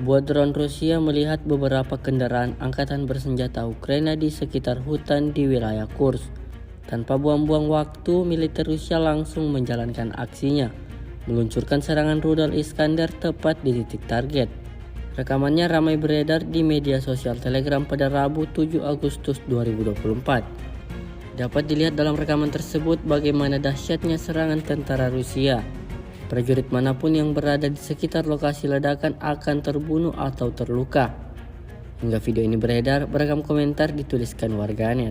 Sebuah drone Rusia melihat beberapa kendaraan angkatan bersenjata Ukraina di sekitar hutan di wilayah Kursk. Tanpa buang-buang waktu, militer Rusia langsung menjalankan aksinya, meluncurkan serangan rudal Iskander tepat di titik target. Rekamannya ramai beredar di media sosial Telegram pada Rabu 7 Agustus 2024. Dapat dilihat dalam rekaman tersebut bagaimana dahsyatnya serangan tentara Rusia. Prajurit manapun yang berada di sekitar lokasi ledakan akan terbunuh atau terluka. Hingga video ini beredar, beragam komentar dituliskan warganet.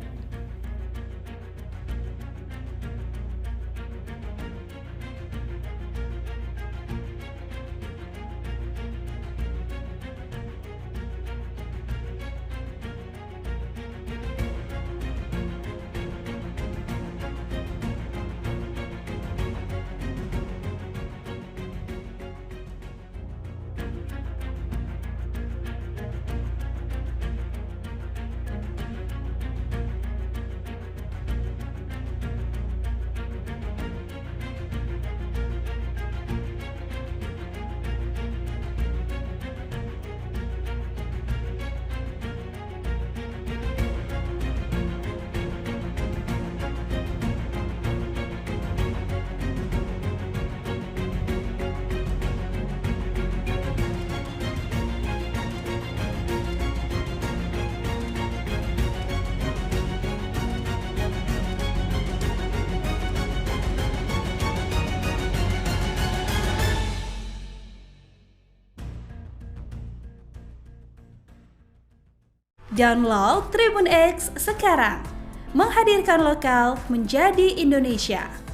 Download Tribun X sekarang, menghadirkan lokal menjadi Indonesia.